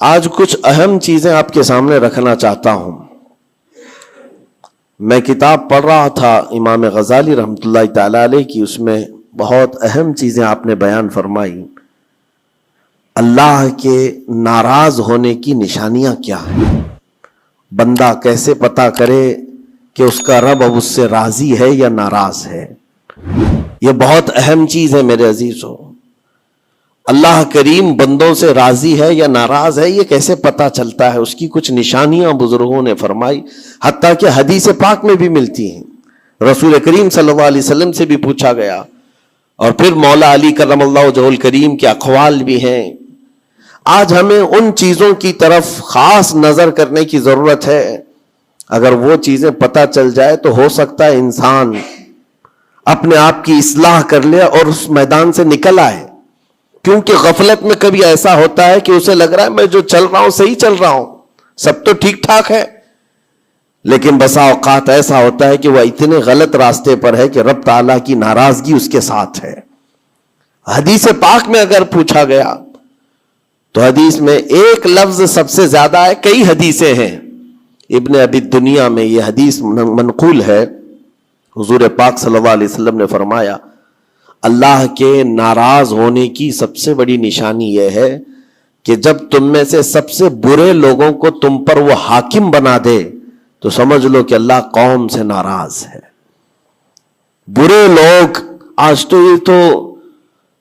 آج کچھ اہم چیزیں آپ کے سامنے رکھنا چاہتا ہوں. میں کتاب پڑھ رہا تھا امام غزالی رحمۃ اللہ تعالی علیہ کی، اس میں بہت اہم چیزیں آپ نے بیان فرمائی. اللہ کے ناراض ہونے کی نشانیاں کیا ہیں؟ بندہ کیسے پتا کرے کہ اس کا رب اب اس سے راضی ہے یا ناراض ہے؟ یہ بہت اہم چیز ہے میرے عزیزو. اللہ کریم بندوں سے راضی ہے یا ناراض ہے، یہ کیسے پتا چلتا ہے؟ اس کی کچھ نشانیاں بزرگوں نے فرمائی، حتیٰ کہ حدیث پاک میں بھی ملتی ہیں. رسول کریم صلی اللہ علیہ وسلم سے بھی پوچھا گیا، اور پھر مولا علی کرم اللہ وجہہ الکریم کے اقوال بھی ہیں. آج ہمیں ان چیزوں کی طرف خاص نظر کرنے کی ضرورت ہے. اگر وہ چیزیں پتہ چل جائے تو ہو سکتا ہے انسان اپنے آپ کی اصلاح کر لے اور اس میدان سے نکل آئے. کیونکہ غفلت میں کبھی ایسا ہوتا ہے کہ اسے لگ رہا ہے میں جو چل رہا ہوں صحیح چل رہا ہوں، سب تو ٹھیک ٹھاک ہے، لیکن بسا اوقات ایسا ہوتا ہے کہ وہ اتنے غلط راستے پر ہے کہ رب تعالیٰ کی ناراضگی اس کے ساتھ ہے. حدیث پاک میں اگر پوچھا گیا تو حدیث میں ایک لفظ سب سے زیادہ ہے، کئی حدیثیں ہیں. ابن ابی دنیا میں یہ حدیث منقول ہے. حضور پاک صلی اللہ علیہ وسلم نے فرمایا، اللہ کے ناراض ہونے کی سب سے بڑی نشانی یہ ہے کہ جب تم میں سے سب سے برے لوگوں کو تم پر وہ حاکم بنا دے تو سمجھ لو کہ اللہ قوم سے ناراض ہے. برے لوگ، آج تو یہ تو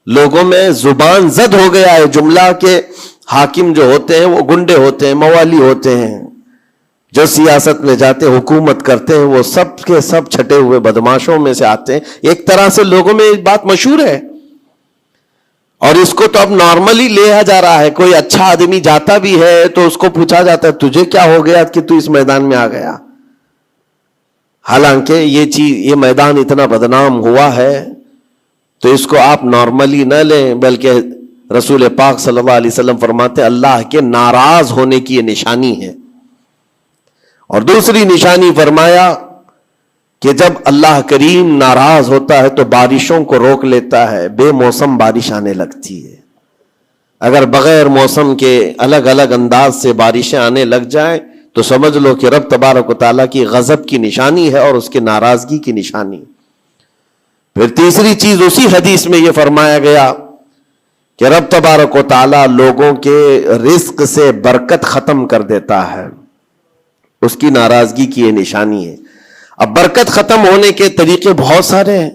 لوگوں میں زبان زد ہو گیا ہے جملہ کہ حاکم جو ہوتے ہیں وہ گنڈے ہوتے ہیں، موالی ہوتے ہیں، جو سیاست میں جاتے حکومت کرتے ہیں وہ سب کے سب چھٹے ہوئے بدماشوں میں سے آتے ہیں. ایک طرح سے لوگوں میں ایک بات مشہور ہے، اور اس کو تو اب نارملی لیا جا رہا ہے. کوئی اچھا آدمی جاتا بھی ہے تو اس کو پوچھا جاتا ہے تجھے کیا ہو گیا کہ تو اس میدان میں آ گیا. حالانکہ یہ میدان اتنا بدنام ہوا ہے تو اس کو آپ نارملی نہ لیں، بلکہ رسول پاک صلی اللہ علیہ وسلم فرماتے ہیں اللہ کے ناراض ہونے کی یہ نشانی ہے. اور دوسری نشانی فرمایا کہ جب اللہ کریم ناراض ہوتا ہے تو بارشوں کو روک لیتا ہے، بے موسم بارش آنے لگتی ہے. اگر بغیر موسم کے الگ الگ انداز سے بارشیں آنے لگ جائیں تو سمجھ لو کہ رب تبارک و تعالیٰ کی غضب کی نشانی ہے اور اس کے ناراضگی کی نشانی. پھر تیسری چیز اسی حدیث میں یہ فرمایا گیا کہ رب تبارک و تعالیٰ لوگوں کے رزق سے برکت ختم کر دیتا ہے، اس کی ناراضگی کی یہ نشانی ہے. اب برکت ختم ہونے کے طریقے بہت سارے ہیں،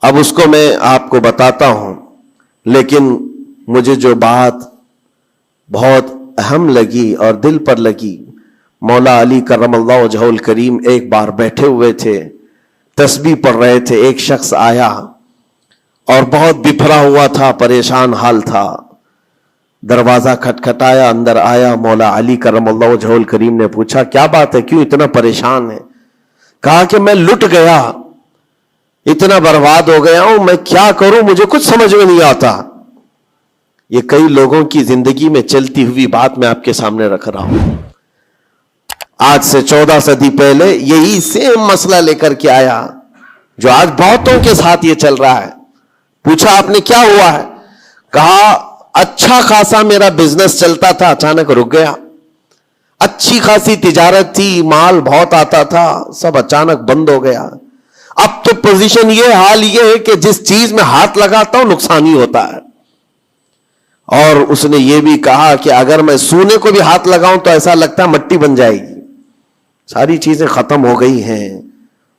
اب اس کو میں آپ کو بتاتا ہوں. لیکن مجھے جو بات بہت اہم لگی اور دل پر لگی، مولا علی کرم اللہ وجہہ الکریم ایک بار بیٹھے ہوئے تھے، تسبیح پڑھ رہے تھے. ایک شخص آیا اور بہت بپھرا ہوا تھا، پریشان حال تھا. دروازہ کھٹکھٹایا، اندر آیا. مولا علی کرم اللہ وجہہ الکریم نے پوچھا کیا بات ہے، کیوں اتنا پریشان ہے؟ کہا کہ میں لٹ گیا، اتنا برباد ہو گیا ہوں، میں کیا کروں، مجھے کچھ سمجھ میں نہیں آتا. یہ کئی لوگوں کی زندگی میں چلتی ہوئی بات میں آپ کے سامنے رکھ رہا ہوں. آج سے 14 صدی پہلے یہی سیم مسئلہ لے کر کے آیا جو آج بہتوں کے ساتھ یہ چل رہا ہے. پوچھا آپ نے کیا ہوا ہے؟ کہا اچھا خاصا میرا بزنس چلتا تھا، اچانک رک گیا. اچھی خاصی تجارت تھی، مال بہت آتا تھا، سب اچانک بند ہو گیا. اب تو پوزیشن یہ، حال یہ ہے کہ جس چیز میں ہاتھ لگاتا ہوں نقصان ہی ہوتا ہے. اور اس نے یہ بھی کہا کہ اگر میں سونے کو بھی ہاتھ لگاؤں تو ایسا لگتا ہے مٹی بن جائے گی. ساری چیزیں ختم ہو گئی ہیں.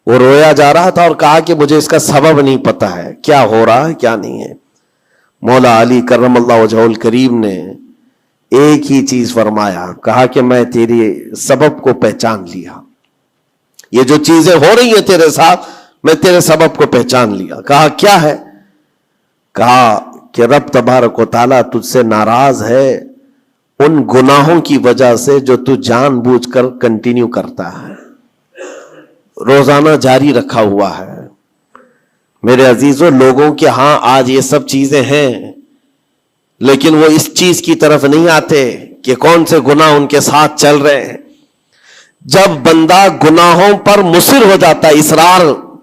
وہ رویا جا رہا تھا اور کہا کہ مجھے اس کا سبب نہیں پتا ہے، کیا ہو رہا ہے کیا نہیں ہے. مولا علی کرم اللہ وجہہ الکریم نے ایک ہی چیز فرمایا، کہا کہ میں تیرے سبب کو پہچان لیا. یہ جو چیزیں ہو رہی ہیں تیرے ساتھ، میں تیرے سبب کو پہچان لیا. کہا کیا ہے؟ کہا کہ رب تبارک و تعالیٰ تجھ سے ناراض ہے ان گناہوں کی وجہ سے جو تو جان بوجھ کر کنٹینیو کرتا ہے، روزانہ جاری رکھا ہوا ہے. میرے عزیزو، لوگوں کے ہاں آج یہ سب چیزیں ہیں، لیکن وہ اس چیز کی طرف نہیں آتے کہ کون سے گناہ ان کے ساتھ چل رہے ہیں. جب بندہ گناہوں پر مصر ہو جاتا ہے،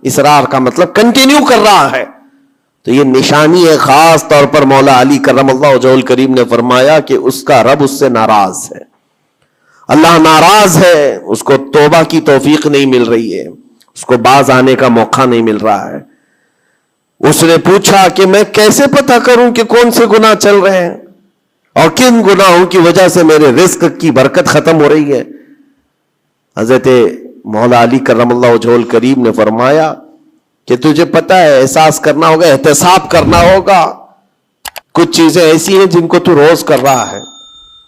اصرار کا مطلب کنٹینیو کر رہا ہے، تو یہ نشانی ہے. خاص طور پر مولا علی کرم اللہ وجہہ الکریم نے فرمایا کہ اس کا رب اس سے ناراض ہے. اللہ ناراض ہے, اس کو توبہ کی توفیق نہیں مل رہی ہے, اس کو باز آنے کا موقع نہیں مل رہا ہے. اس نے پوچھا کہ میں کیسے پتہ کروں کہ کون سے گناہ چل رہے ہیں اور کن گناہوں کی وجہ سے میرے رزق کی برکت ختم ہو رہی ہے. حضرت مولا علی کرم اللہ وجہہ الکریم نے فرمایا کہ تجھے پتہ ہے, احساس کرنا ہوگا, احتساب کرنا ہوگا. کچھ چیزیں ایسی ہیں جن کو تو روز کر رہا ہے.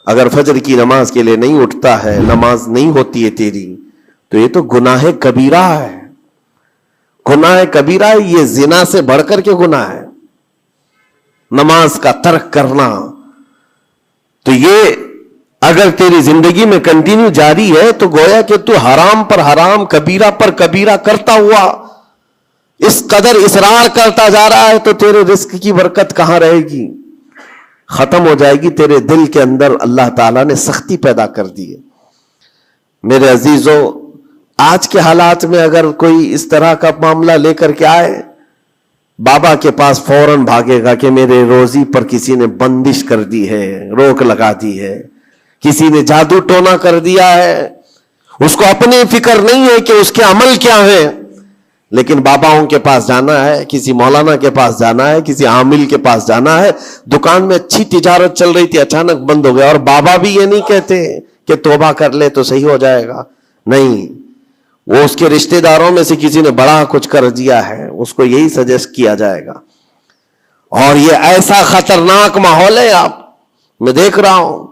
اگر فجر کی نماز کے لیے نہیں اٹھتا ہے, نماز نہیں ہوتی ہے تیری, تو یہ تو گناہ کبیرہ ہے. گناہ کبیرہ ہے, یہ زنا سے بڑھ کر کے گناہ ہے نماز کا ترک کرنا. تو یہ اگر تیری زندگی میں کنٹینیو جاری ہے تو گویا کہ تو حرام پر حرام, کبیرہ پر کبیرہ کرتا ہوا اس قدر اصرار کرتا جا رہا ہے, تو تیرے رزق کی برکت کہاں رہے گی؟ ختم ہو جائے گی. تیرے دل کے اندر اللہ تعالیٰ نے سختی پیدا کر دی ہے. میرے عزیزو, آج کے حالات میں اگر کوئی اس طرح کا معاملہ لے کر کے آئے, بابا کے پاس فوراً بھاگے گا کہ میرے روزی پر کسی نے بندش کر دی ہے, روک لگا دی ہے, کسی نے جادو ٹونا کر دیا ہے. اس کو اپنی فکر نہیں ہے کہ اس کے عمل کیا ہے, لیکن باباؤں کے پاس جانا ہے, کسی مولانا کے پاس جانا ہے, کسی عامل کے پاس جانا ہے. دکان میں اچھی تجارت چل رہی تھی, اچانک بند ہو گیا. اور بابا بھی یہ نہیں کہتے کہ توبہ کر لے تو صحیح ہو جائے گا, نہیں. وہ اس کے رشتہ داروں میں سے کسی نے بڑا کچھ کر دیا ہے, اس کو یہی سجیسٹ کیا جائے گا. اور یہ ایسا خطرناک ماحول ہے, میں دیکھ رہا ہوں.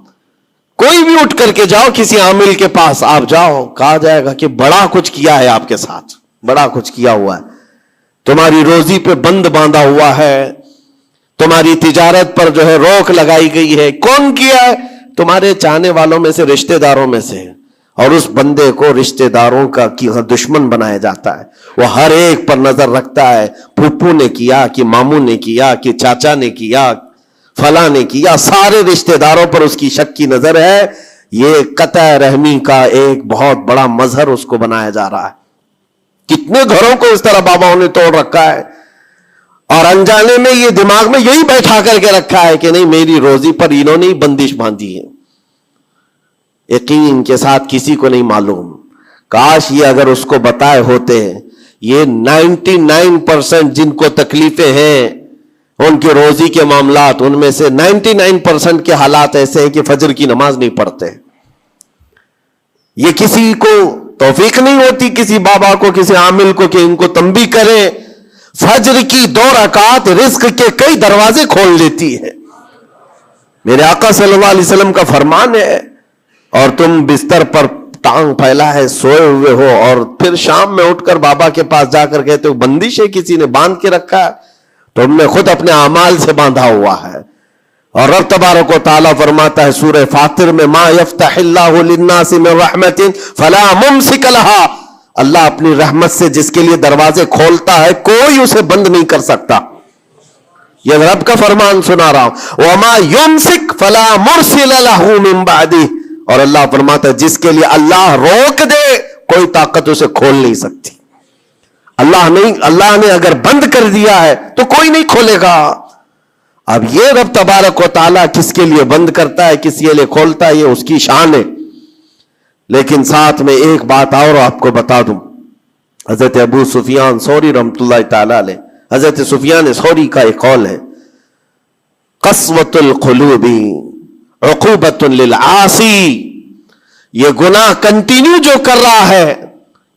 کوئی بھی اٹھ کر کے جاؤ, کسی عامل کے پاس آپ جاؤ, کہا جائے گا کہ بڑا کچھ کیا ہے آپ کے ساتھ, بڑا کچھ کیا ہوا ہے, تمہاری روزی پہ بند باندھا ہوا ہے, تمہاری تجارت پر جو ہے روک لگائی گئی ہے. کون کیا ہے؟ تمہارے چاہنے والوں میں سے, رشتہ داروں میں سے. اور اس بندے کو رشتہ داروں کا دشمن بنایا جاتا ہے. وہ ہر ایک پر نظر رکھتا ہے, پھپھو نے کیا, کہ ماموں نے کیا, کہ چاچا نے کیا, فلاں نے کیا. سارے رشتہ داروں پر اس کی شک کی نظر ہے. یہ قطع رحمی کا ایک بہت بڑا مظہر اس کو بنایا جا رہا ہے. کتنے گھروں کو اس طرح باباؤں نے توڑ رکھا ہے, اور انجانے میں یہ دماغ میں یہی بیٹھا کر کے رکھا ہے کہ نہیں, میری روزی پر انہوں نے بندش باندھی ہے. یقین کے ساتھ کسی کو نہیں معلوم. کاش یہ اگر اس کو بتائے ہوتے, یہ 99% جن کو تکلیفیں ہیں ان کی روزی کے معاملات, ان میں سے 99% کے حالات ایسے ہیں کہ فجر کی نماز نہیں پڑھتے. یہ کسی کو توفیق نہیں ہوتی, کسی بابا کو, کسی عامل کو, کہ ان کو تنبیہ کرے. فجر کی 2 رکعت رزق کے کئی دروازے کھول دیتی ہے. میرے آقا صلی اللہ علیہ وسلم کا فرمان ہے, اور تم بستر پر ٹانگ پھیلا ہے سوئے ہوئے ہو, اور پھر شام میں اٹھ کر بابا کے پاس جا کر کہتے ہو بندش ہے, کسی نے باندھ کے رکھا ہے, تو ہم نے خود اپنے اعمال سے باندھا ہوا ہے. اور رب تبارک و تعالیٰ فرماتا ہے سورہ فاطر میں, ما یفتح اللہ للناس من رحمت فلا ممسک لہا. اللہ اپنی رحمت سے جس کے لیے دروازے کھولتا ہے, کوئی اسے بند نہیں کر سکتا. یہ رب کا فرمان سنا رہا ہوں. وما یمسک فلا مرسل لہ من بعدہ. اور اللہ فرماتا ہے جس کے لیے اللہ روک دے, کوئی طاقت اسے کھول نہیں سکتی. اللہ نے اگر بند کر دیا ہے تو کوئی نہیں کھولے گا. اب یہ رب تبارک و تعالیٰ کس کے لیے بند کرتا ہے, کس کے لیے کھولتا ہے, یہ اس کی شان ہے. لیکن ساتھ میں ایک بات اور آپ کو بتا دوں. حضرت ابو سفیان ثوری رحمۃ اللہ تعالی علیہ, حضرت سفیان ثوری کا ایک قول ہے, قسوۃ القلوب عقوبۃ للعاصی. یہ گناہ کنٹینیو جو کر رہا ہے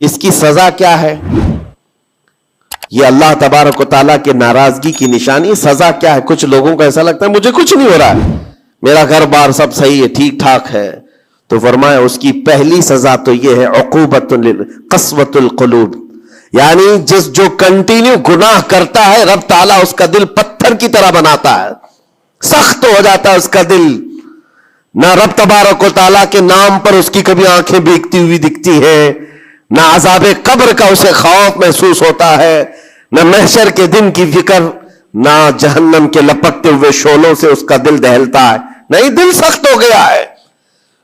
اس کی سزا کیا ہے؟ یہ اللہ تبارک و تعالیٰ کے ناراضگی کی نشانی. سزا کیا ہے؟ کچھ لوگوں کو ایسا لگتا ہے مجھے کچھ نہیں ہو رہا ہے, میرا گھر بار سب صحیح ہے, ٹھیک ٹھاک ہے. تو فرمایا اس کی پہلی سزا تو یہ ہے عقوبۃ قسوۃ القلوب. یعنی جو کنٹینیو گناہ کرتا ہے, رب تعالیٰ اس کا دل پتھر کی طرح بناتا ہے, سخت ہو جاتا ہے اس کا دل. نہ رب تبارک و تعالیٰ کے نام پر اس کی کبھی آنکھیں بھیگتی ہوئی دکھتی ہیں, نہ عذاب قبر کا اسے خوف محسوس ہوتا ہے, نہ محشر کے دن کی فکر, نہ جہنم کے لپکتے ہوئے شعلوں سے اس کا دل دہلتا ہے. نہیں, دل سخت ہو گیا ہے.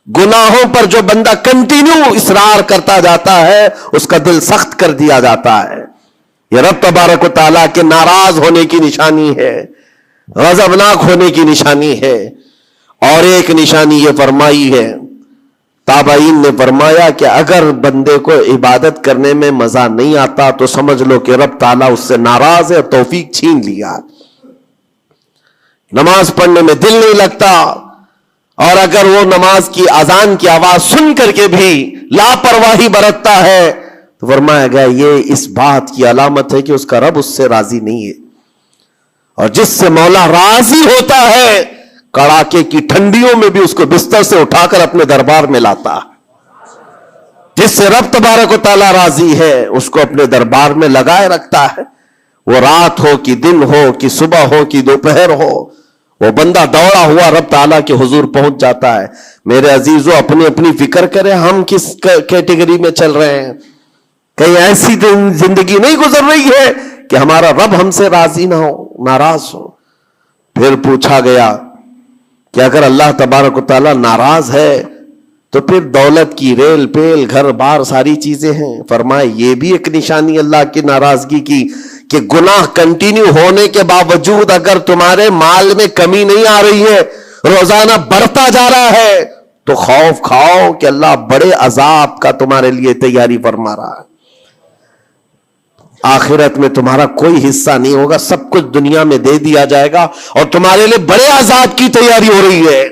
گناہوں پر جو بندہ کنٹینیو اصرار کرتا جاتا ہے اس کا دل سخت کر دیا جاتا ہے. یہ رب تبارک و تعالیٰ کے ناراض ہونے کی نشانی ہے، غضبناک ہونے کی نشانی ہے۔ اور ایک نشانی یہ فرمائی ہے، تابعین نے فرمایا کہ اگر بندے کو عبادت کرنے میں مزہ نہیں آتا تو سمجھ لو کہ رب تعالیٰ اس سے ناراض ہے، توفیق چھین لیا۔ نماز پڑھنے میں دل نہیں لگتا، اور اگر وہ نماز کی اذان کی آواز سن کر کے بھی لاپرواہی برتتا ہے تو فرمایا گیا یہ اس بات کی علامت ہے کہ اس کا رب اس سے راضی نہیں ہے۔ اور جس سے مولا راضی ہوتا ہے کڑاکے کی ٹھنڈیوں میں بھی اس کو بستر سے اٹھا کر اپنے دربار میں لاتا ہے۔ جس سے رب تبارک و تعالیٰ راضی ہے اس کو اپنے دربار میں لگائے رکھتا ہے، وہ رات ہو کہ دن ہو کہ صبح ہو کہ دوپہر ہو، وہ بندہ دوڑا ہوا رب تعالیٰ کے حضور پہنچ جاتا ہے۔ میرے عزیزو اپنی اپنی فکر کریں، ہم کس کیٹیگری میں چل رہے ہیں؟ کہیں ایسی زندگی نہیں گزر رہی ہے کہ ہمارا رب ہم سے راضی نہ ہو، ناراض ہو؟ پھر پوچھا گیا کہ اگر اللہ تبارک و تعالیٰ ناراض ہے تو پھر دولت کی ریل پیل گھر بار ساری چیزیں ہیں۔ فرمائے یہ بھی ایک نشانی اللہ کی ناراضگی کی کہ گناہ کنٹینیو ہونے کے باوجود اگر تمہارے مال میں کمی نہیں آ رہی ہے، روزانہ بڑھتا جا رہا ہے، تو خوف کھاؤ کہ اللہ بڑے عذاب کا تمہارے لیے تیاری فرما رہا ہے۔ آخرت میں تمہارا کوئی حصہ نہیں ہوگا، سب کچھ دنیا میں دے دیا جائے گا اور تمہارے لیے بڑے عذاب کی تیاری ہو رہی ہے۔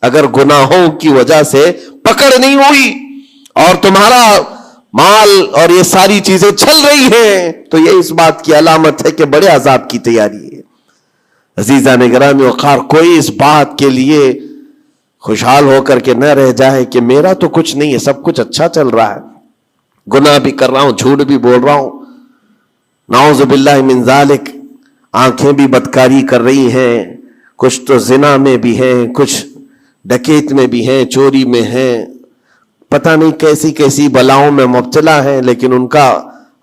اگر گناہوں کی وجہ سے پکڑ نہیں ہوئی اور تمہارا مال اور یہ ساری چیزیں چل رہی ہیں تو یہ اس بات کی علامت ہے کہ بڑے عذاب کی تیاری ہے۔ عزیزان گرامی وقار، کوئی اس بات کے لیے خوشحال ہو کر کے نہ رہ جائے کہ میرا تو کچھ نہیں ہے، سب کچھ اچھا چل رہا ہے، گناہ بھی کر رہا ہوں، جھوٹ بھی بول رہا ہوں، نعوذ باللہ من ذالک، آنکھیں بھی بدکاری کر رہی ہیں، کچھ تو زنا میں بھی ہیں، کچھ ڈکیت میں بھی ہیں، چوری میں ہیں، پتہ نہیں کیسی کیسی بلاؤں میں مبتلا ہیں، لیکن ان کا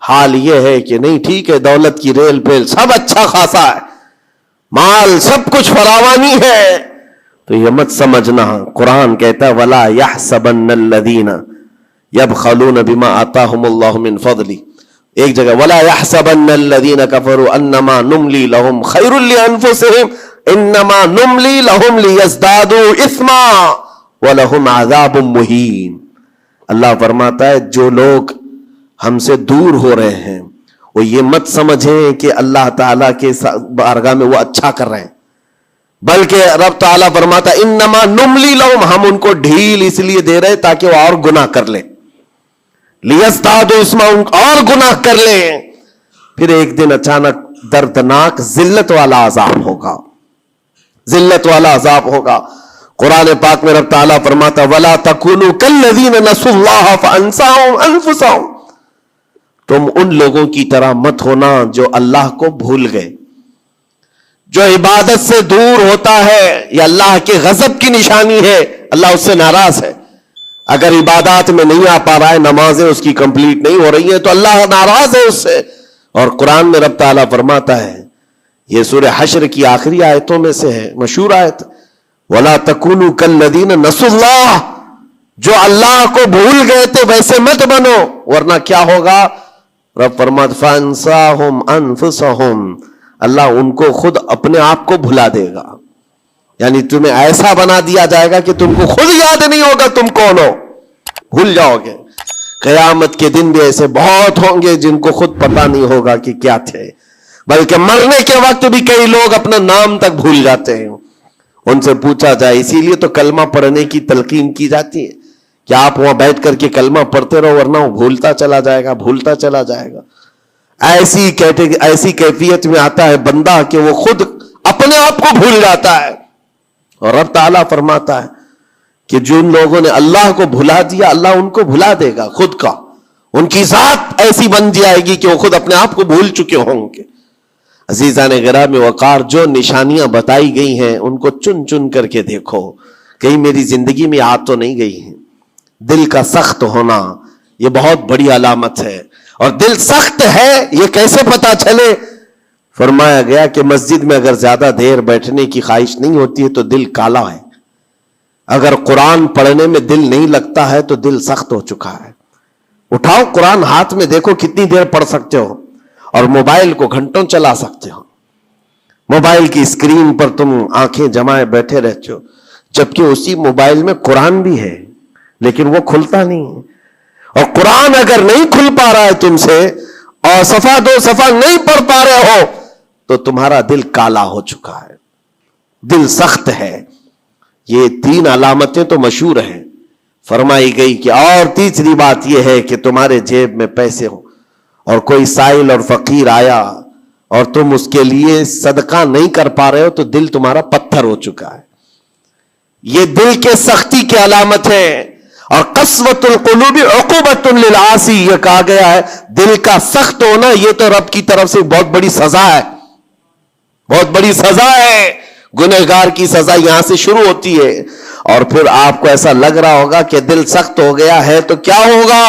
حال یہ ہے کہ نہیں ٹھیک ہے، دولت کی ریل پیل سب اچھا خاصا ہے، مال سب کچھ فراوانی ہے، تو یہ مت سمجھنا۔ قرآن کہتا ہے وَلَا يَحْسَبَنَّ الَّذِينَ يَبْخَلُونَ بِمَا آتَاهُمُ اللَّهُ مِنْ فَضْلِهِ، ایک جگہ وَلَا يَحْسَبَنَّ الَّذِينَ كَفَرُوا أَنَّمَا نُمْلِي لَهُمْ خَيْرٌ لِأَنفُسِهِمْ إِنَّمَا نُمْلِي لَهُمْ لِيَزْدَادُوا إِثْمًا وَلَهُمْ عَذَابٌ مُهِينٌ۔ اللہ فرماتا ہے جو لوگ ہم سے دور ہو رہے ہیں وہ یہ مت سمجھیں کہ اللہ تعالیٰ کے بارگاہ میں وہ اچھا کر رہے ہیں، بلکہ رب تعالیٰ فرماتا ہے انما نملی لہم، ہم ان کو ڈھیل اس لیے دے رہے تاکہ وہ اور گناہ کر لیں، لیزدادوا اسما، اور گناہ کر لیں۔ پھر ایک دن اچانک دردناک ذلت والا عذاب ہوگا، ذلت والا عذاب ہوگا۔ قرآن پاک میں رب تعالیٰ فرماتا وَلَا تَكُونُوا كَالَّذِينَ نَسُوا اللَّهَ فَأَنسَاهُمْ أَنفُسَهُمْ، تم ان لوگوں کی طرح مت ہونا جو اللہ کو بھول گئے، جو عبادت سے دور ہوتا ہے، یہ اللہ کے غضب کی نشانی ہے، اللہ اس سے ناراض ہے۔ اگر عبادات میں نہیں آ پا رہا ہے، نمازیں اس کی کمپلیٹ نہیں ہو رہی ہیں تو اللہ ناراض ہے اس سے۔ اور قرآن میں رب تعالیٰ فرماتا ہے، یہ سورہ حشر کی آخری آیتوں میں سے ہے، مشہور آیت، وَلَا تَكُونُوا كَالَّذِينَ نَسُوا اللَّهَ، جو اللہ کو بھول گئے تھے ویسے مت بنو، ورنہ کیا ہوگا؟ رب فرماتا فَأَنسَاهُمْ أَنفُسَهُمْ، اللہ ان کو خود اپنے آپ کو بھلا دے گا، یعنی تمہیں ایسا بنا دیا جائے گا کہ تم کو خود یاد نہیں ہوگا تم کون ہو، بھول جاؤ گے۔ قیامت کے دن بھی ایسے بہت ہوں گے جن کو خود پتہ نہیں ہوگا کہ کیا تھے، بلکہ مرنے کے وقت بھی کئی لوگ اپنا نام تک بھول جاتے ہیں۔ ان سے پوچھا جائے، اسی لیے تو کلمہ پڑھنے کی تلقین کی جاتی ہے کہ آپ وہاں بیٹھ کر کے کلمہ پڑھتے رہو، ورنہ وہ بھولتا چلا جائے گا، بھولتا چلا جائے گا۔ ایسی کیفیت میں آتا ہے بندہ کہ وہ خود اپنے آپ کو بھول جاتا ہے۔ اور رب تعالیٰ فرماتا ہے کہ جن لوگوں نے اللہ کو بھلا دیا اللہ ان کو بھلا دے گا خود کا، ان کی ذات ایسی بن جائے گی کہ وہ خود اپنے آپ کو بھول چکے ہوں گے۔ عزیزان گرامی وقار، جو نشانیاں بتائی گئی ہیں ان کو چن چن کر کے دیکھو، کہیں میری زندگی میں آ تو نہیں گئی ہیں۔ دل کا سخت ہونا یہ بہت بڑی علامت ہے، اور دل سخت ہے یہ کیسے پتا چلے؟ فرمایا گیا کہ مسجد میں اگر زیادہ دیر بیٹھنے کی خواہش نہیں ہوتی ہے تو دل کالا ہے، اگر قرآن پڑھنے میں دل نہیں لگتا ہے تو دل سخت ہو چکا ہے۔ اٹھاؤ قرآن ہاتھ میں، دیکھو کتنی دیر پڑھ سکتے ہو، اور موبائل کو گھنٹوں چلا سکتے ہو. موبائل کی اسکرین پر تم آنکھیں جمائے بیٹھے رہتے ہو، جبکہ اسی موبائل میں قرآن بھی ہے لیکن وہ کھلتا نہیں ہے. اور قرآن اگر نہیں کھل پا رہا ہے تم سے، اور صفحہ دو صفحہ نہیں پڑھ پا رہے ہو، تو تمہارا دل کالا ہو چکا ہے، دل سخت ہے. یہ 3 علامتیں تو مشہور ہیں. فرمائی گئی کہ اور تیسری بات یہ ہے کہ تمہارے جیب میں پیسے ہوں اور کوئی سائل اور فقیر آیا اور تم اس کے لیے صدقہ نہیں کر پا رہے ہو تو دل تمہارا پتھر ہو چکا ہے. یہ دل کے سختی کی علامت ہے. اور قسوۃ القلوب عقوبۃ للعاصی، یہ کہا گیا ہے دل کا سخت ہونا یہ تو رب کی طرف سے بہت بڑی سزا ہے، بہت بڑی سزا ہے. گنہگار کی سزا یہاں سے شروع ہوتی ہے. اور پھر آپ کو ایسا لگ رہا ہوگا کہ دل سخت ہو گیا ہے تو کیا ہوگا،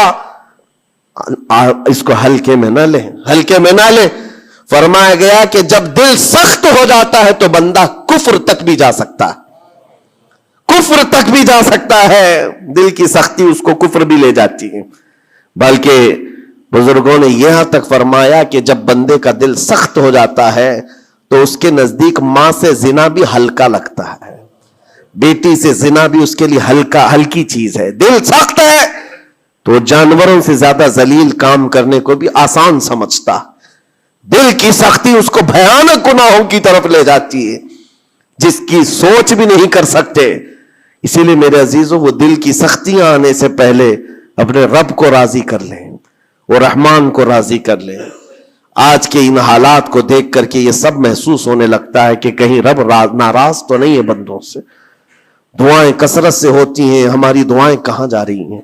اس کو ہلکے میں نہ لیں، ہلکے میں نہ لیں. فرمایا گیا کہ جب دل سخت ہو جاتا ہے تو بندہ کفر تک بھی جا سکتا ہے، کفر تک بھی جا سکتا ہے. دل کی سختی اس کو کفر بھی لے جاتی ہے. بلکہ بزرگوں نے یہاں تک فرمایا کہ جب بندے کا دل سخت ہو جاتا ہے تو اس کے نزدیک ماں سے زنا بھی ہلکا لگتا ہے، بیٹی سے زنا بھی اس کے لیے ہلکی چیز ہے. دل سخت ہے تو جانوروں سے زیادہ ذلیل کام کرنے کو بھی آسان سمجھتا. دل کی سختی اس کو بھیانک گناہوں کی طرف لے جاتی ہے جس کی سوچ بھی نہیں کر سکتے. اسی لیے میرے عزیزوں، وہ دل کی سختیاں آنے سے پہلے اپنے رب کو راضی کر لیں، وہ رحمان کو راضی کر لیں. آج کے ان حالات کو دیکھ کر کے یہ سب محسوس ہونے لگتا ہے کہ کہیں رب ناراض تو نہیں ہے بندوں سے. دعائیں کثرت سے ہوتی ہیں، ہماری دعائیں کہاں جا رہی ہیں؟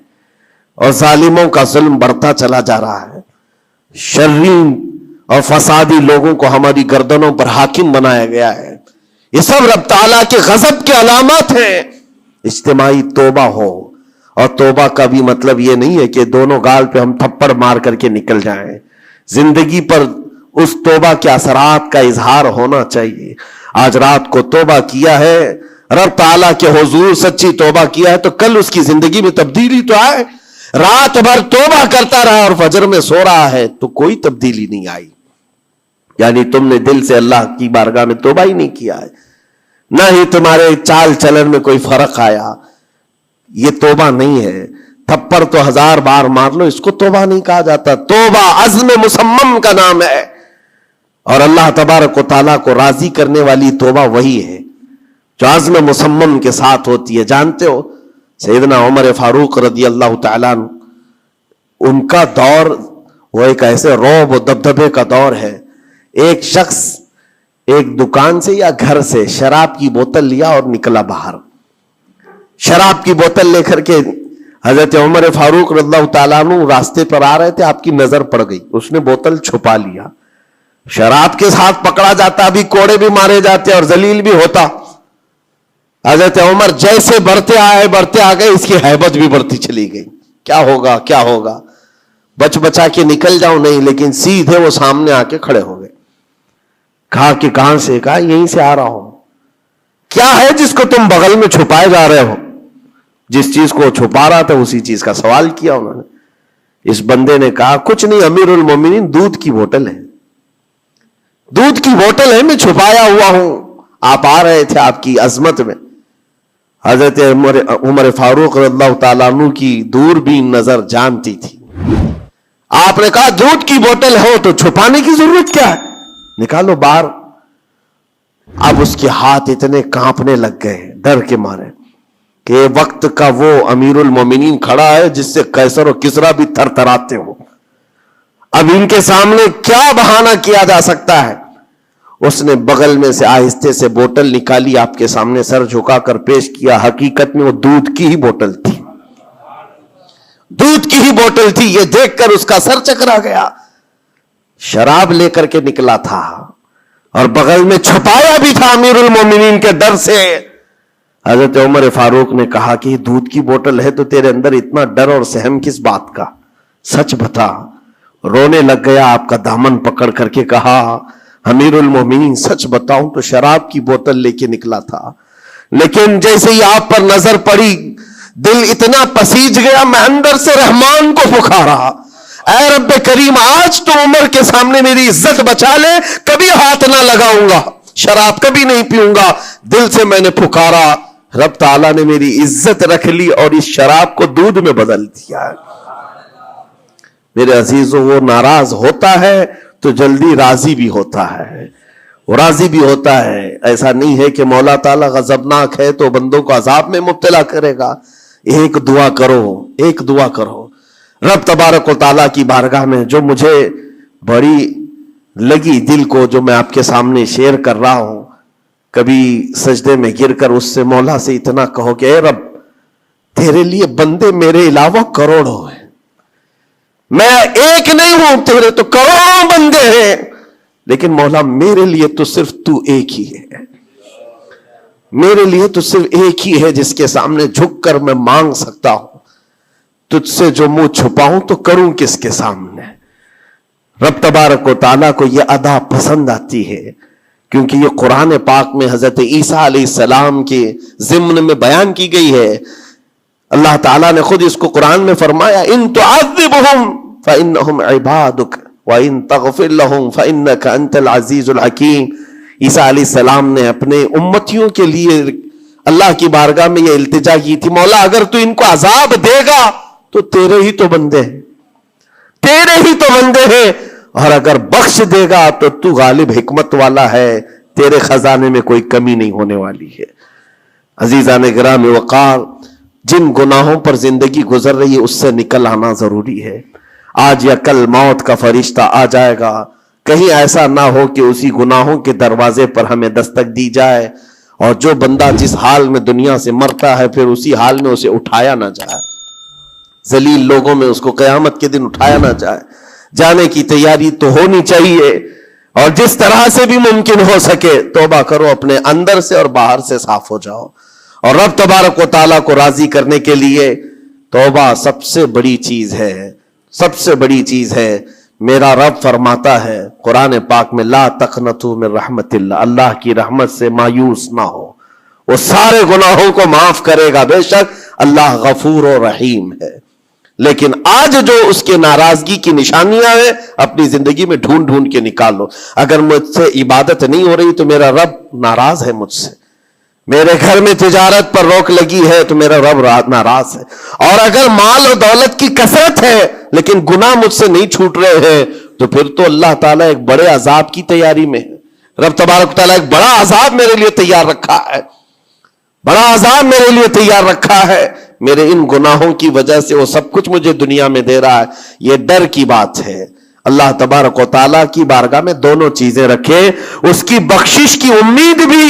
اور ظالموں کا ظلم بڑھتا چلا جا رہا ہے. شریر اور فسادی لوگوں کو ہماری گردنوں پر حاکم بنایا گیا ہے. یہ سب رب تعالیٰ کے غضب کے علامات ہیں. اجتماعی توبہ ہو، اور توبہ کا بھی مطلب یہ نہیں ہے کہ دونوں گال پہ ہم تھپڑ مار کر کے نکل جائیں. زندگی پر اس توبہ کے اثرات کا اظہار ہونا چاہیے. آج رات کو توبہ کیا ہے، رب تعالیٰ کے حضور سچی توبہ کیا ہے تو کل اس کی زندگی میں تبدیلی تو آئے. رات بھر توبہ کرتا رہا اور فجر میں سو رہا ہے تو کوئی تبدیلی نہیں آئی. یعنی تم نے دل سے اللہ کی بارگاہ میں توبہ ہی نہیں کیا ہے، نہ ہی تمہارے چال چلن میں کوئی فرق آیا. یہ توبہ نہیں ہے. تھپڑ تو 1000 بار مار لو، اس کو توبہ نہیں کہا جاتا. توبہ عزم مصمم کا نام ہے، اور اللہ تبارک و تعالیٰ کو راضی کرنے والی توبہ وہی ہے جو عزم مصمم کے ساتھ ہوتی ہے. جانتے ہو سیدنا عمر فاروق رضی اللہ تعالیٰ عنہ، ان کا دور وہ ایک ایسے رعب و دبدبے کا دور ہے. ایک شخص ایک دکان سے یا گھر سے شراب کی بوتل لیا اور نکلا باہر. شراب کی بوتل لے کر کے حضرت عمر فاروق رضی اللہ تعالیٰ عنہ راستے پر آ رہے تھے، آپ کی نظر پڑ گئی، اس نے بوتل چھپا لیا. شراب کے ساتھ پکڑا جاتا، ابھی کوڑے بھی مارے جاتے اور ذلیل بھی ہوتا. حضرت عمر جیسے بڑھتے آ گئے، اس کی ہیبت بھی بڑھتی چلی گئی. کیا ہوگا کیا ہوگا، بچ بچا کے نکل جاؤں نہیں، لیکن سیدھے وہ سامنے آ کے کھڑے ہو گئے. کہا کہ کہاں سے؟ کہا یہیں سے آ رہا ہوں. کیا ہے جس کو تم بغل میں چھپائے جا رہے ہو؟ جس چیز کو چھپا رہا تھا اسی چیز کا سوال کیا انہوں نے. اس بندے نے کہا کچھ نہیں امیر المومنین، دودھ کی بوتل ہے، دودھ کی بوتل ہے، میں چھپایا ہوا ہوں، آپ آ رہے تھے آپ کی عظمت میں. حضرت عمر فاروق رضی اللہ تعالیٰ عنہ کی دوربین نظر جانتی تھی. آپ نے کہا دودھ کی بوتل ہو تو چھپانے کی ضرورت کیا ہے، نکالو باہر. اب اس کے ہاتھ اتنے کانپنے لگ گئے ڈر کے مارے کہ وقت کا وہ امیر المومنین کھڑا ہے جس سے قیصر و کسریٰ بھی تھر تھراتے ہو. اب ان کے سامنے کیا بہانہ کیا جا سکتا ہے؟ اس نے بغل میں سے آہستے سے بوتل نکالی، آپ کے سامنے سر جھکا کر پیش کیا. حقیقت میں وہ دودھ کی ہی بوتل تھی، دودھ کی ہی بوتل تھی. یہ دیکھ کر اس کا سر چکرا گیا. شراب لے کر کے نکلا تھا اور بغل میں چھپایا بھی تھا امیر المومنین کے ڈر سے. حضرت عمر فاروق نے کہا کہ یہ دودھ کی بوتل ہے تو تیرے اندر اتنا ڈر اور سہم کس بات کا، سچ بتا. رونے لگ گیا، آپ کا دامن پکڑ کر کے کہا امیر المومنین سچ بتاؤں تو شراب کی بوتل لے کے نکلا تھا، لیکن جیسے ہی آپ پر نظر پڑی دل اتنا پسیج گیا، میں اندر سے رحمان کو پکارا، اے رب کریم آج تو عمر کے سامنے میری عزت بچا لے, کبھی ہاتھ نہ لگاؤں گا, شراب کبھی نہیں پیوں گا. دل سے میں نے پکارا, رب تعالیٰ نے میری عزت رکھ لی اور اس شراب کو دودھ میں بدل دیا. میرے عزیزوں, وہ ناراض ہوتا ہے تو جلدی راضی بھی ہوتا ہے, وہ راضی بھی ہوتا ہے. ایسا نہیں ہے کہ مولا تعالیٰ غضبناک ہے تو بندوں کو عذاب میں مبتلا کرے گا. ایک دعا کرو, ایک دعا کرو رب تبارک و تعالیٰ کی بارگاہ میں, جو مجھے بڑی لگی دل کو, جو میں آپ کے سامنے شیئر کر رہا ہوں. کبھی سجدے میں گر کر اس سے مولا سے اتنا کہو کہ اے رب, تیرے لیے بندے میرے علاوہ کروڑوں ہیں, میں ایک نہیں ہوں, تیرے تو کروڑوں بندے ہیں, لیکن مولا میرے لیے تو صرف تو ایک ہی ہے. میرے لیے تو صرف ایک ہی ہے جس کے سامنے جھک کر میں مانگ سکتا ہوں. تجھ سے جو منہ چھپاؤں تو کروں کس کے سامنے. رب تبارک و تعالیٰ کو یہ ادا پسند آتی ہے, کیونکہ یہ قرآن پاک میں حضرت عیسیٰ علیہ السلام کے ضمن میں بیان کی گئی ہے. اللہ تعالیٰ نے خود اس کو قرآن میں فرمایا, ان تعذبہم فانہم عبادک وان تغفر لہم فانک انت العزیز الحکیم. عیسیٰ علیہ السلام نے اپنے امتیوں کے لیے اللہ کی بارگاہ میں یہ التجا کی تھی, مولا اگر تو ان کو عذاب دے گا تو تیرے ہی تو بندے ہیں, تیرے ہی تو بندے ہیں, اور اگر بخش دے گا تو تو غالب حکمت والا ہے, تیرے خزانے میں کوئی کمی نہیں ہونے والی ہے. عزیزان گرامی وقار, جن گناہوں پر زندگی گزر رہی ہے اس سے نکل آنا ضروری ہے. آج یا کل موت کا فرشتہ آ جائے گا, کہیں ایسا نہ ہو کہ اسی گناہوں کے دروازے پر ہمیں دستک دی جائے, اور جو بندہ جس حال میں دنیا سے مرتا ہے پھر اسی حال میں اسے اٹھایا نہ جائے. ذلیل لوگوں میں اس کو قیامت کے دن اٹھایا نہ جائے. جانے کی تیاری تو ہونی چاہیے, اور جس طرح سے بھی ممکن ہو سکے توبہ کرو, اپنے اندر سے اور باہر سے صاف ہو جاؤ. اور رب تبارک و تعالیٰ کو راضی کرنے کے لیے توبہ سب سے بڑی چیز ہے, سب سے بڑی چیز ہے. میرا رب فرماتا ہے قرآن پاک میں, لا تقنطوا من رحمت اللہ, اللہ کی رحمت سے مایوس نہ ہو, وہ سارے گناہوں کو معاف کرے گا, بے شک اللہ غفور و رحیم ہے. لیکن آج جو اس کے ناراضگی کی نشانیاں ہیں اپنی زندگی میں ڈھونڈ ڈھونڈ کے نکالو. اگر مجھ سے عبادت نہیں ہو رہی تو میرا رب ناراض ہے مجھ سے. میرے گھر میں تجارت پر روک لگی ہے تو میرا رب ناراض ہے. اور اگر مال و دولت کی کثرت ہے لیکن گناہ مجھ سے نہیں چھوٹ رہے ہیں تو پھر تو اللہ تعالیٰ ایک بڑے عذاب کی تیاری میں ہے. رب تبارک تعالیٰ ایک بڑا عذاب میرے لیے تیار رکھا ہے, بڑا عذاب میرے لیے تیار رکھا ہے. میرے ان گناہوں کی وجہ سے وہ سب کچھ مجھے دنیا میں دے رہا ہے. یہ ڈر کی بات ہے. اللہ تبارک و تعالیٰ کی بارگاہ میں دونوں چیزیں رکھے, اس کی بخشش کی امید بھی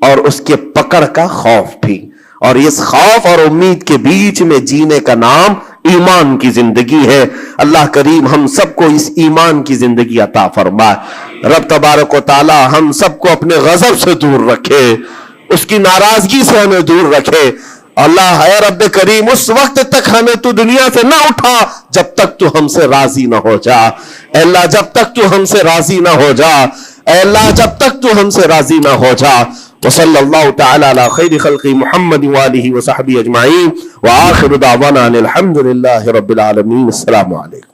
اور اس کے پکڑ کا خوف بھی. اور اس خوف اور امید کے بیچ میں جینے کا نام ایمان کی زندگی ہے. اللہ کریم ہم سب کو اس ایمان کی زندگی عطا فرمائے. رب تبارک و تعالی ہم سب کو اپنے غضب سے دور رکھے, اس کی ناراضگی سے ہمیں دور رکھے. اللہ اے رب کریم اس وقت تک ہمیں تو دنیا سے نہ اٹھا جب تک تو ہم سے راضی نہ ہو جا. اے اللہ جب تک تو ہم سے راضی نہ ہو جا, اے اللہ جب تک تو ہم سے راضی نہ ہو جا. وصلی اللہ تعالی علی خیر خلق محمد وآلہ وصحبہ اجمعین وآخر دعوانا الحمد للہ رب العالمین. السلام علیکم.